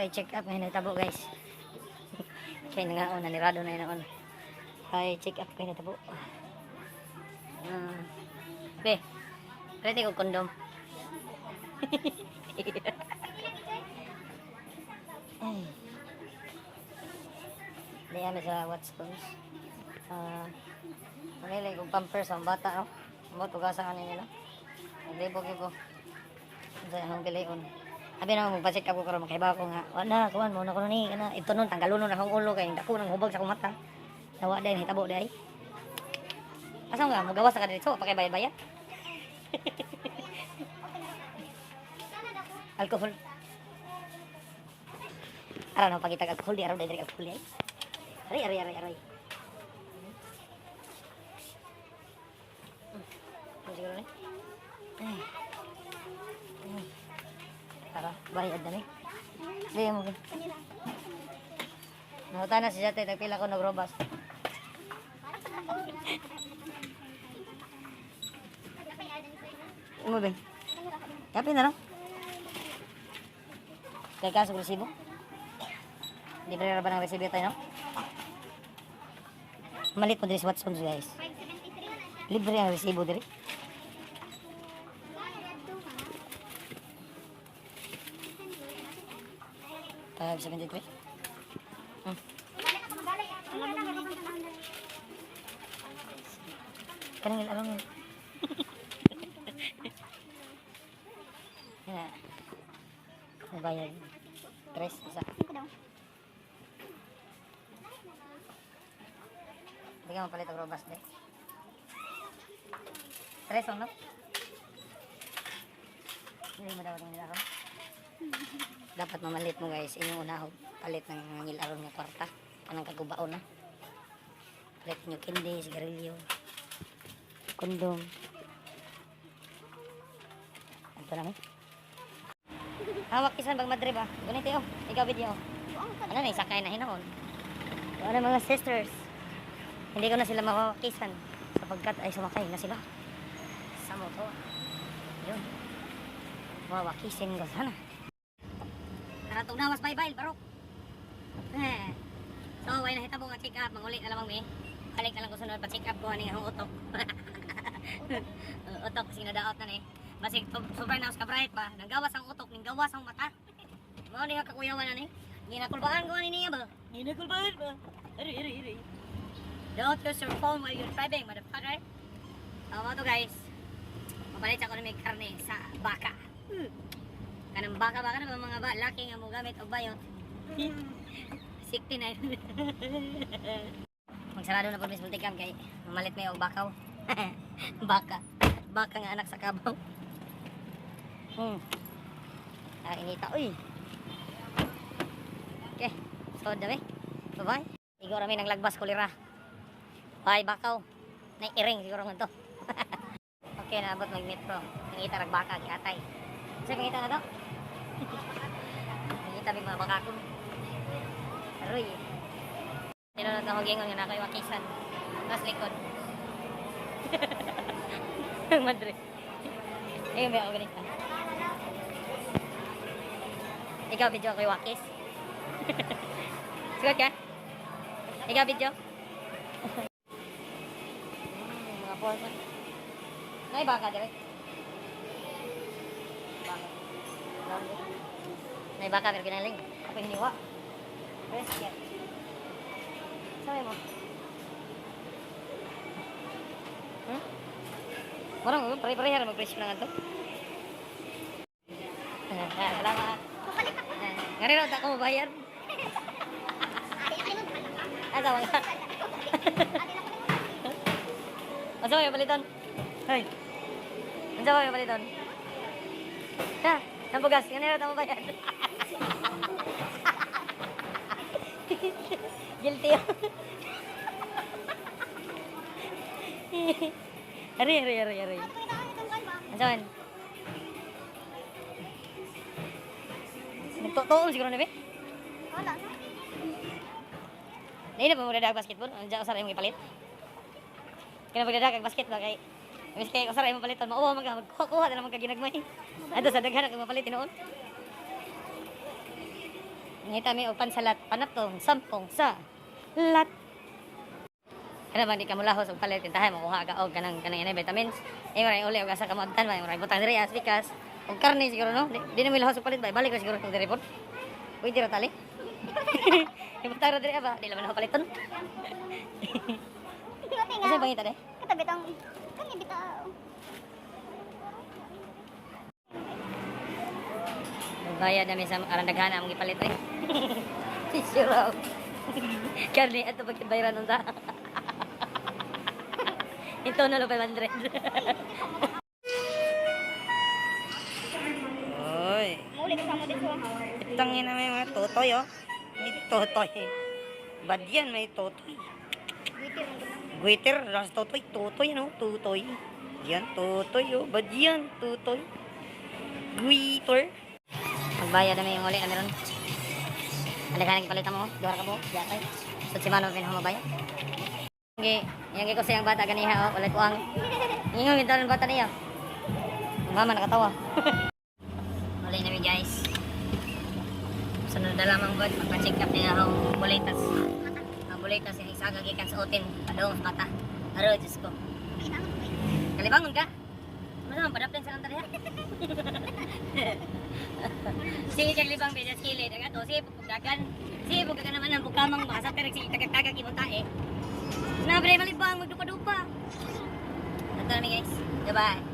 check up ngayon tabo guys. Kaya nga na nirado na yun. Check up kayo tabo. Be, pwede ko kondom. Diyan na sa Watsons. Manilay kong pampers ang bata, no? Mo tugasan kanina nila. Naglibog-libog. Sa akong gilion. Abi na magpacheck up ko karon makaiba ko nga. Wala, kuan mo na ko ni kana ito nun tanggalon na akong ulo kay dako nang hubag sa akong mata. Nawa dai hitabo dai. Asa nga mo gawas ka dito pa kay bayad-bayad. Alcohol. Ara no pagitag alcohol di araw dai alcohol dai. Aray. Siguro ni. Tara, bayad na ni. Sige mo. Nauta na si Jate, tagpila ko nagrobas. Mo ba? Kapi na lang. Kaya ka sa resibo? Libre na ba ng resibo tayo, no? Malit mo din sa Watsons, guys. Libre ang resibo din. 573. Kanang ilarong yun. Yan. Nabayad. 3 isa. Hindi ka mapalit ang robas deh. 3 no? Hindi mo dapat ng ilarong. Dapat mamalit mo guys inyong unahog palit ng ngilaron nga kwarta kanang kagubaon na palit nyo kindi, sigarilyo, kondom ito lang hawak kisan bag madre ba ganito yun ikaw video ano na isakay na hinaon ano mga sisters hindi ko na sila mawakisan sapagkat ay sumakay na sila sa motor yun mawakisin ko sana Ratong nawas bye-bye, barok. So, way na hitabo nga check up, mangulit na lamang mi. Balik na lang ko sunod pa check up ko ani ang utok. Utok kasi nadaot na ni. Basig sobrang naos ka bright ba. Nanggawas ang utok, ning gawas ang mata. Mao ni kakuyawan na ni. Ginakulbaan ko ani niya ba? Ginakulbaan ba? Iri. Don't use your phone while you're driving, motherfucker. Mo to guys. Mapalit ako ni may karne sa baka. Kanang baka na mga laki nga mo gamit og bayot. 69. Magsarado na po mis multicam kay mamalit may og bakaw. Baka nga anak sa kabaw. Inita uy. Okay, so dami. Bye-bye. Siguro rami nang lagbas kulira. Bye bakaw. Nay iring siguro ngadto. Okay na abot mag metro. Nangita rag baka giatay. Sa pangita na to. Nakita may mga bakakon. Aroy. Tinunod na hugingon nga na ako yung wakisan. Tapos likod. Madre. Ayun ba ako ganito. Ikaw video ako yung wakis. Sugot ka? Ikaw video? Mga portion. Nay baka direct. Nay baka pero ginaling. Ako hiniwa. Press yan. Sabi mo. Parang pare-pareha na mag-press lang ito. Salamat. Ngayon ako mabayar. Asa mga. Asa mo yung palitan? Hey. Asa mo yung palitan? Ha? Nampugas. Ngayon ako mabayar. Guilty yun. Ari. Asan? Nagtutuon siguro na ba? Wala. Hindi na pa mo dadag basketball. Andiyan ko saray mong ipalit. Kaya na pagdadag basketball kay Miss kay ko saray mong palitan. Mauwa magkuha na naman kaginagmay. Ado sa daghan ako mapalit tinuon. Ngita mi upan sa lat panatong sampung sa lat. Kada man di ka mulahos og palit tintahay mo kuha ka og kanang inay vitamins. Maray uli og asa ka maabtan maray butang diri as bikas. Og karne siguro no. Di na mi lahos og palit bay balik ra siguro kung diri pod. Pwede ra tali. Ibutang ra diri ba? Di laman ako paliton. Kasi bangita de. Katabi tang kani bitaw. Bayad namin sa arandaghan ang gipalit rin. Sisiraw. Karne ato pagkibayaran nun sa. Ito na lang 500. Oy. Muli ka mo dito. Itangin na may mga totoy oh. May totoy. Badyan may totoy. Bitir mo gina. Guiter, ras totoy. Totoy no? Totoy. Yan, totoy oh. Badyan, totoy. Guiter. Magbayad na may yung uli na meron. Alika na kipalitan mo. Duhar ka po. Yatay. So si Mano pinahumabaya. Yung ko siyang bata ganiha oh. Walay kuang. Yung minta ng bata niya. Mama nakatawa. Uli na mi guys. Sunod na lamang bud. Magpa-check up niya akong bulitas. Ang bulitas yung isa kagikan sa utin. Padong sa mata. Aro, Diyos ko. Kalibangon ka? Masa naman padaplin sa kanta niya? Sige kang libang beses kilid. Ang ato, sige pagdagan. Sige pagdagan naman ang bukamang makasap ka rin. Sige tagag-tagag imunta eh. Nabre malibang, magdupa-dupa. Ito na mi guys. Goodbye.